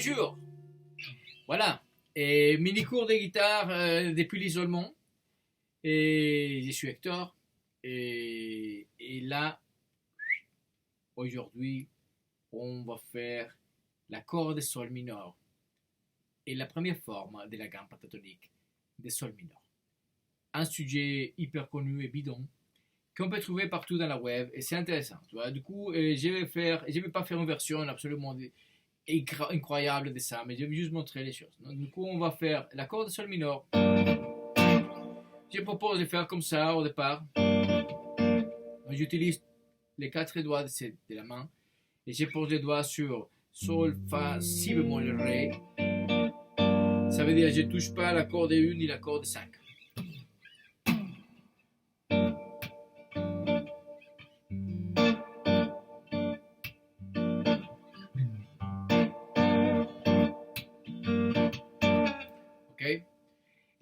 Bonjour. Voilà. Et mini cours de guitare depuis l'isolement. Et je suis Hector. Et là, aujourd'hui, on va faire l'accord de sol mineur et la première forme de la gamme pentatonique de sol mineur. Un sujet hyper connu et bidon qu'on peut trouver partout dans la web et c'est intéressant. Tu vois. Du coup, je vais pas faire une version absolument incroyable de ça, mais je vais juste montrer les choses. Donc, du coup, on va faire l'accord de sol mineur. Je propose de faire comme ça au départ. J'utilise les quatre doigts de la main et je pose les doigts sur sol, fa, si bémol, ré. Ça veut dire que je ne touche pas l'accord de 1 ni l'accord de 5. Ok.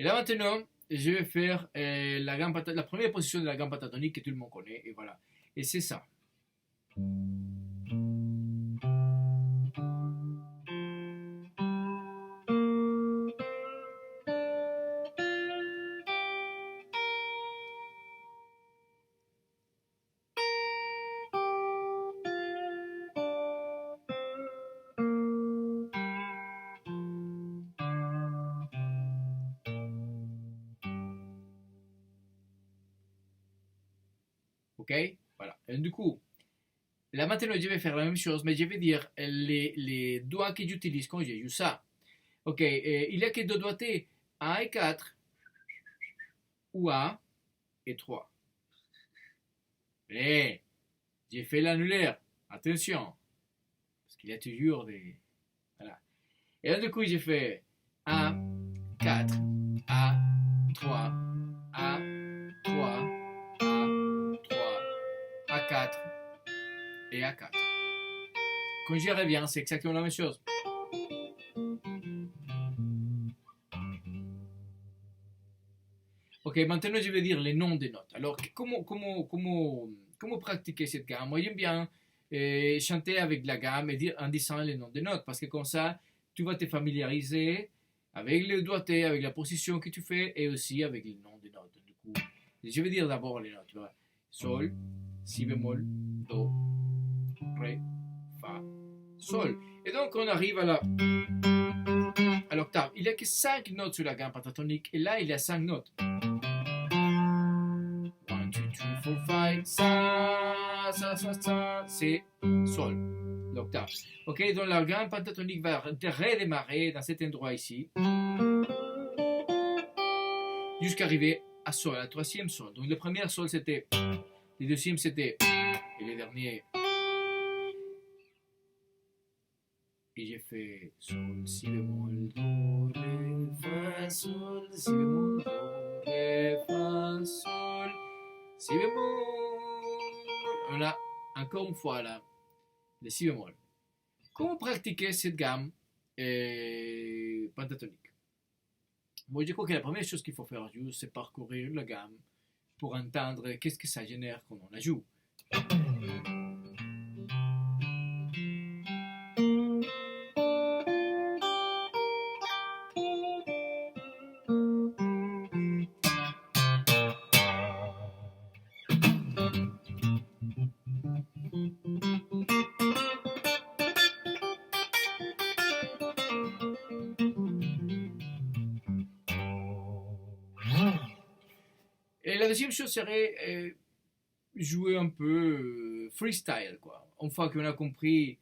Et là maintenant, je vais faire la première position de la gamme pentatonique que tout le monde connaît. Et voilà. Et c'est ça. Ok. Voilà. Et du coup, là maintenant, je vais faire la même chose, mais je vais dire les doigts que j'utilise quand je joue ça. Ok. Il y a que deux doigtés, A et 4, ou A et 3. Mais j'ai fait l'annulaire. Attention. Parce qu'il y a toujours des. Voilà. Et là, du coup, j'ai fait A, 4, A, 3, A, 3, A, 3, A4 et A4. Quand j'y reviens, c'est exactement la même chose. Ok, maintenant je vais dire les noms des notes. Alors, comment pratiquer cette gamme? Moi, j'aime bien chanter avec la gamme et dire, en disant les noms des notes, parce que comme ça, tu vas te familiariser avec le doigté, avec la position que tu fais et aussi avec les noms des notes. Du coup, je vais dire d'abord les notes. Tu vois. Sol, si bémol, do, ré, fa, sol. Et donc, on arrive à l'octave. Il n'y a que 5 notes sur la gamme pentatonique et là, il y a 5 notes. 1, 2, 3, 4, 5, ça, c'est sol, l'octave. Ok, donc la gamme pentatonique va redémarrer dans cet endroit ici, jusqu'à arriver à sol, à la troisième sol. Donc le premier sol c'était, le deuxième c'était, et le dernier. Et j'ai fait sol, si bémol, do, ré, fa, sol, si bémol, do, ré, fa, sol, si bémol. Voilà, encore une fois là, le si bémol. Comment pratiquer cette gamme pentatonique? Moi, je crois que la première chose qu'il faut faire, c'est parcourir la gamme pour entendre qu'est-ce que ça génère quand on la joue. Et la deuxième chose serait jouer un peu freestyle, quoi. Une fois qu'on a compris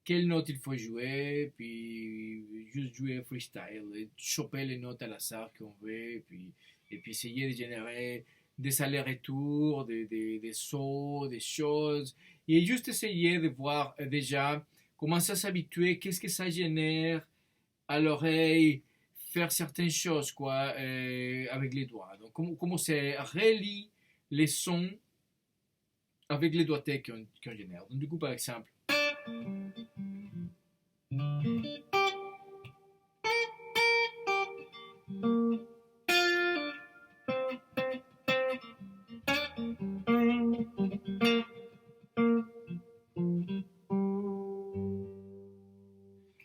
quelle note il faut jouer, puis juste jouer freestyle, et choper les notes à hasard qu'on veut, et puis essayer de générer des allers-retours, des sauts, des choses, et juste essayer de voir déjà comment ça s'habituer, qu'est-ce que ça génère à l'oreille, faire certaines choses, quoi, avec les doigts. Donc, comment c'est relie les sons avec les doigtés qu'on génère. Donc, du coup, par exemple,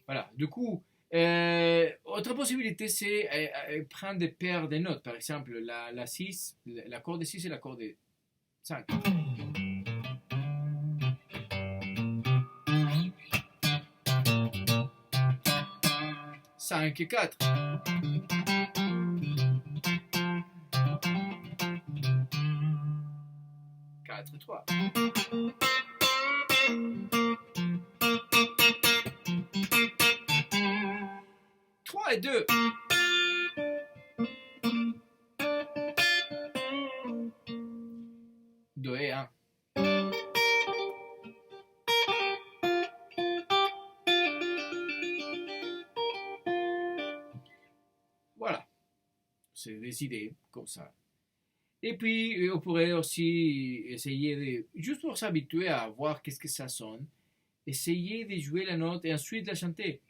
voilà. Du coup, autre possibilité, c'est prendre des paires de notes. Par exemple, la 6, l'accord de 6 et l'accord de 5. 5 et 4. 4 et 3. 3 et 2. 2 et 1. Voilà, c'est des idées comme ça. Et puis, on pourrait aussi essayer de, juste pour s'habituer à voir qu'est-ce que ça sonne, essayer de jouer la note et ensuite la chanter.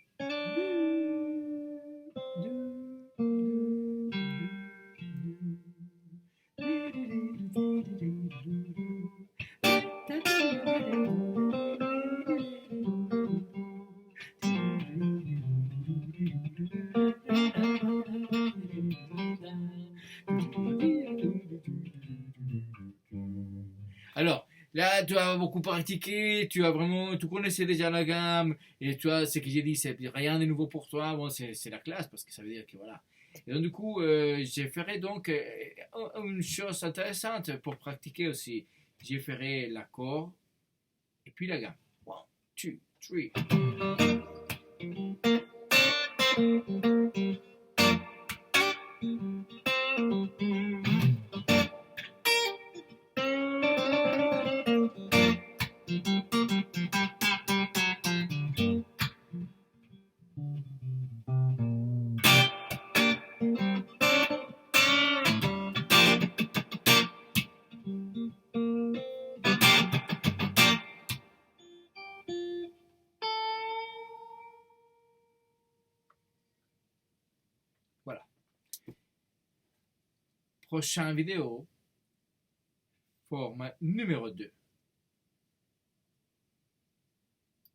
Alors, là, tu as beaucoup pratiqué, tu as vraiment, tu connaissais déjà la gamme, et tu vois, ce que j'ai dit, c'est rien de nouveau pour toi. Bon, c'est la classe, parce que ça veut dire que voilà. Et donc, du coup, je ferai donc une chose intéressante pour pratiquer aussi. Je ferai l'accord et puis la gamme. One, two, three. Voilà. Prochaine vidéo, format numéro 2.